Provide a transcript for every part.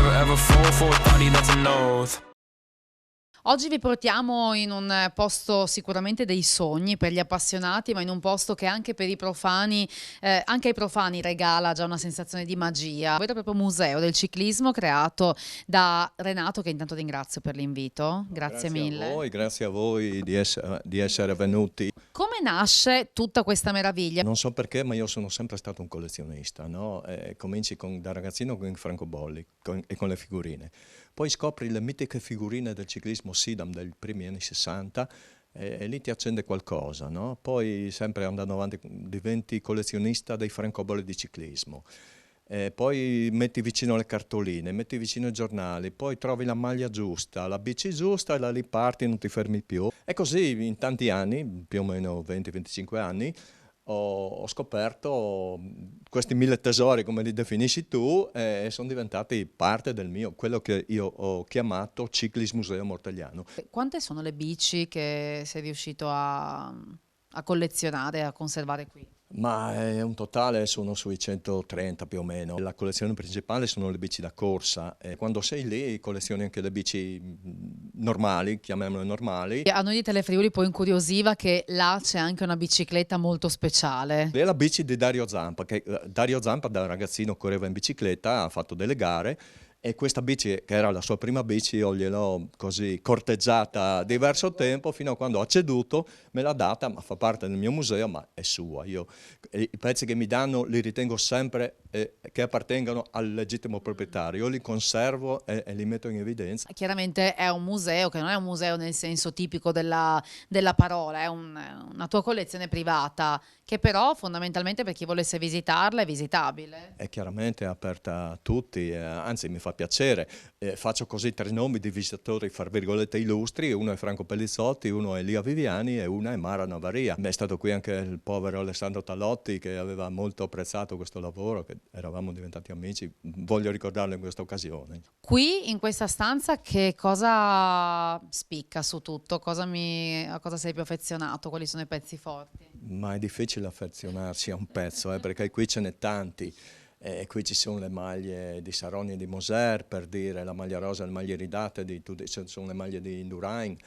never ever fall for a body that's an oath. Oggi vi portiamo in un posto sicuramente dei sogni per gli appassionati, ma in un posto che anche per i profani, anche ai profani regala già una sensazione di magia. Un vero e proprio museo del ciclismo creato da Renato, che intanto ringrazio per l'invito. Grazie mille. Grazie a voi di essere venuti. Come nasce tutta questa meraviglia? Non so perché, ma io sono sempre stato un collezionista, no? Cominci da ragazzino con i francobolli e con le figurine. Poi scopri le mitiche figurine del ciclismo Sidam dei primi anni 60 e lì ti accende qualcosa, no? Poi sempre andando avanti diventi collezionista dei francobolli di ciclismo. Poi metti vicino le cartoline, metti vicino i giornali, poi trovi la maglia giusta, la bici giusta e da lì parti, non ti fermi più. E così in tanti anni, più o meno 20-25 anni, ho scoperto questi 1000 tesori, come li definisci tu, e sono diventati parte del mio, quello che io ho chiamato Ciclismuseo Mortagliano. Quante sono le bici che sei riuscito a collezionare, a conservare qui? Ma è un totale, sono sui 130 più o meno. La collezione principale sono le bici da corsa. E quando sei lì collezioni anche le bici normali, chiamiamole normali. A noi di Telefriuli poi incuriosiva che là c'è anche una bicicletta molto speciale. È la bici di Dario Zampa, che Dario Zampa da ragazzino correva in bicicletta, ha fatto delle gare. E questa bici, che era la sua prima bici, io gliel'ho così corteggiata diverso tempo, fino a quando ha ceduto, me l'ha data, ma fa parte del mio museo, ma è sua. Io i pezzi che mi danno li ritengo sempre che appartengano al legittimo proprietario. Io li conservo e li metto in evidenza. Chiaramente è un museo che non è un museo nel senso tipico della parola, è una tua collezione privata, che però fondamentalmente per chi volesse visitarla è visitabile. È chiaramente aperta a tutti, anzi mi fa piacere. Faccio così 3 nomi di visitatori, fra virgolette, illustri: uno è Franco Pellizzotti, uno è Lia Viviani e una è Mara Navaria. È stato qui anche il povero Alessandro Talotti, che aveva molto apprezzato questo lavoro, che eravamo diventati amici. Voglio ricordarlo in questa occasione. Qui in questa stanza che cosa spicca su tutto? A cosa sei più affezionato? Quali sono i pezzi forti? Ma è difficile affezionarsi a un pezzo, perché qui ce n'è tanti. Qui ci sono le maglie di Saronni e di Moser, per dire, la maglia rosa, le maglie iridate, ci sono le maglie di Indurain.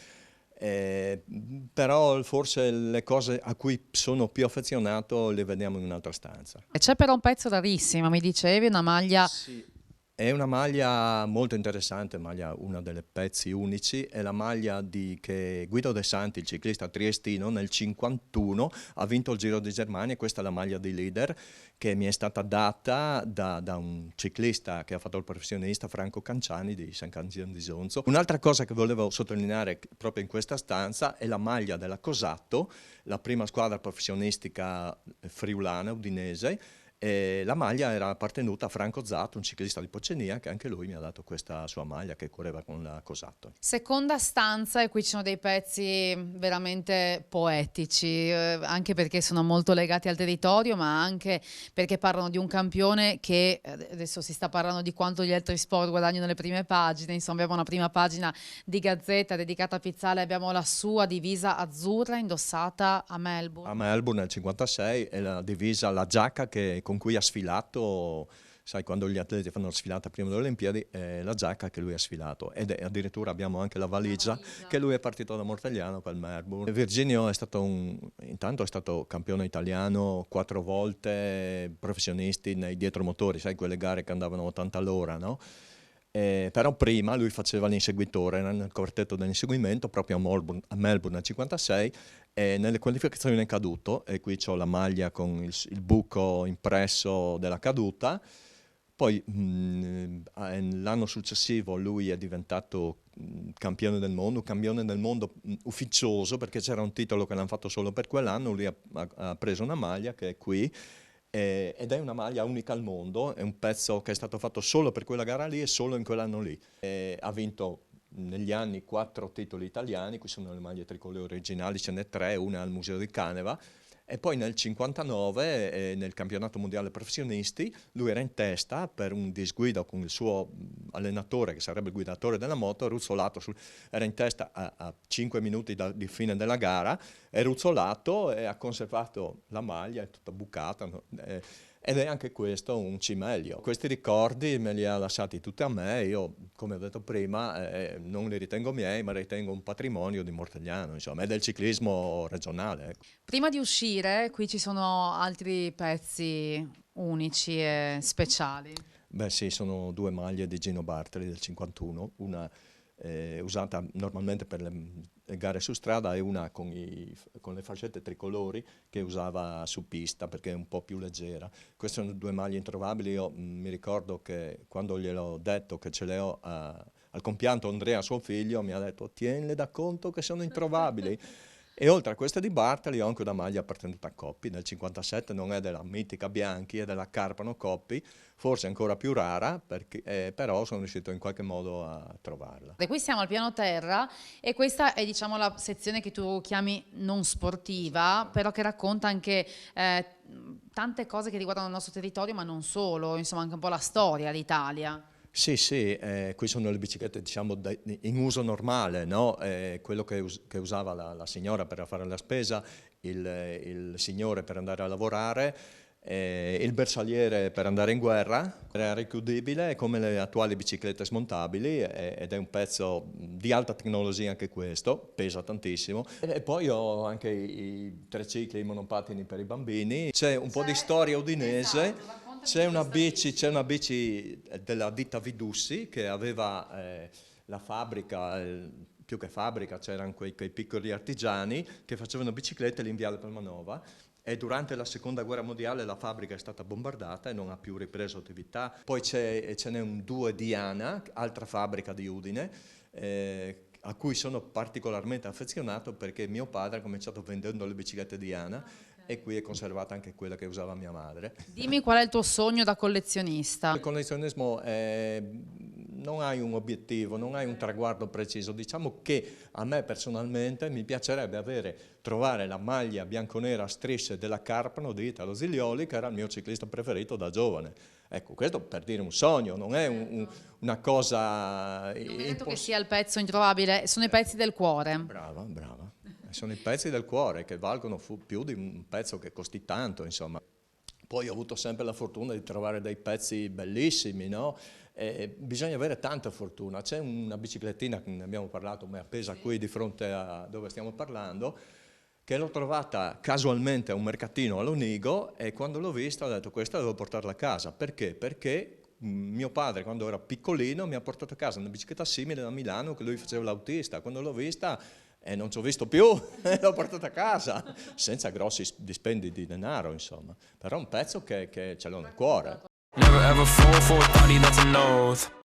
Però forse le cose a cui sono più affezionato le vediamo in un'altra stanza. E c'è però un pezzo rarissimo, mi dicevi, una maglia... Sì. È una maglia molto interessante, una delle pezzi unici, è la maglia che Guido De Santi, il ciclista triestino, nel 1951 ha vinto il Giro di Germania. Questa è la maglia di leader che mi è stata data da un ciclista che ha fatto il professionista, Franco Canciani di San Canzian di Sonzo. Un'altra cosa che volevo sottolineare proprio in questa stanza è la maglia della Cosatto, la prima squadra professionistica friulana, udinese. E la maglia era appartenuta a Franco Zatto, un ciclista di Pocenia, che anche lui mi ha dato questa sua maglia che correva con la Cosatto. Seconda stanza, e qui ci sono dei pezzi veramente poetici, anche perché sono molto legati al territorio, ma anche perché parlano di un campione che adesso si sta parlando di quanto gli altri sport guadagnano le prime pagine. Insomma, abbiamo una prima pagina di Gazzetta dedicata a Pizzale, abbiamo la sua divisa azzurra indossata a Melbourne. A Melbourne nel 1956 è la divisa, la giacca con cui ha sfilato, sai, quando gli atleti fanno la sfilata prima delle Olimpiadi, è la giacca che lui ha sfilato. Ed addirittura abbiamo anche la valigia che lui è partito da Mortagliano per Melbourne. Virginio intanto è stato campione italiano 4 volte, professionisti nei dietromotori, sai, quelle gare che andavano a 80 all'ora, no? Però prima lui faceva l'inseguitore, era nel quartetto dell'inseguimento proprio a Melbourne nel 1956, e nelle qualificazioni è caduto, e qui ho la maglia con il buco impresso della caduta. Poi l'anno successivo lui è diventato campione del mondo ufficioso, perché c'era un titolo che l'hanno fatto solo per quell'anno. Lui ha preso una maglia che è qui, ed è una maglia unica al mondo, è un pezzo che è stato fatto solo per quella gara lì e solo in quell'anno lì. Ha vinto negli anni 4 titoli italiani, qui sono le maglie tricolori originali, ce n'è 3, una al Museo di Caneva. E poi nel 1959, nel campionato mondiale professionisti, lui era in testa per un disguido con il suo allenatore, che sarebbe il guidatore della moto, ruzzolato era in testa a 5 minuti di fine della gara, è ruzzolato e ha conservato la maglia, è tutta bucata, no? Ed è anche questo un cimelio. Questi ricordi me li ha lasciati tutti a me, io come ho detto prima non li ritengo miei, ma ritengo un patrimonio di Mortegliano, insomma, è del ciclismo regionale. Ecco. Prima di uscire, qui ci sono altri pezzi unici e speciali. Beh sì, sono 2 maglie di Gino Bartali del 51, una usata normalmente per le gare su strada e una con le fascette tricolori che usava su pista perché è un po' più leggera. Queste sono 2 maglie introvabili, io mi ricordo che quando gliel'ho detto che ce le ho al compianto Andrea, suo figlio, mi ha detto tienile da conto che sono introvabili. E oltre a queste di Bartali ho anche una maglia appartenuta a Coppi, nel 57 non è della mitica Bianchi, è della Carpano Coppi, forse ancora più rara, però sono riuscito in qualche modo a trovarla. E qui siamo al piano terra e questa è diciamo la sezione che tu chiami non sportiva, però che racconta anche tante cose che riguardano il nostro territorio, ma non solo, insomma anche un po' la storia d'Italia. Sì, sì, qui sono le biciclette diciamo in uso normale, no? Quello che usava la signora per fare la spesa, il signore per andare a lavorare, il bersagliere per andare in guerra, era richiudibile come le attuali biciclette smontabili ed è un pezzo di alta tecnologia anche questo, pesa tantissimo. E poi ho anche i tricicli, i monopattini per i bambini, c'è un po' di storia udinese. Esatto. C'è una bici della ditta Vidussi che aveva la fabbrica, più che fabbrica c'erano quei piccoli artigiani che facevano biciclette in Viale Palmanova e durante la seconda guerra mondiale la fabbrica è stata bombardata e non ha più ripreso attività. Poi ce n'è un 2 Diana, altra fabbrica di Udine, a cui sono particolarmente affezionato perché mio padre ha cominciato vendendo le biciclette Diana. E qui è conservata anche quella che usava mia madre. Dimmi qual è il tuo sogno da collezionista? Il collezionismo non hai un obiettivo, non hai un traguardo preciso. Diciamo che a me personalmente mi piacerebbe trovare la maglia bianconera a strisce della Carpano di Italo Ziglioli, che era il mio ciclista preferito da giovane. Ecco, questo per dire un sogno, non è una cosa Non mi hai detto che sia il pezzo introvabile, sono i pezzi del cuore. Brava, brava. Sono i pezzi del cuore che valgono più di un pezzo che costi tanto, insomma. Poi ho avuto sempre la fortuna di trovare dei pezzi bellissimi, no? Bisogna avere tanta fortuna. C'è una biciclettina, ne abbiamo parlato, ma è appesa qui di fronte a dove stiamo parlando, che l'ho trovata casualmente a un mercatino all'Onigo e quando l'ho vista ho detto questa devo portarla a casa. Perché? Perché mio padre quando era piccolino mi ha portato a casa una bicicletta simile da Milano che lui faceva l'autista. Quando l'ho vista non ci ho visto più, l'ho portata a casa, senza grossi dispendi di denaro, insomma. Però è un pezzo che ce l'ho nel cuore. Never ever fall for a body that's an oath.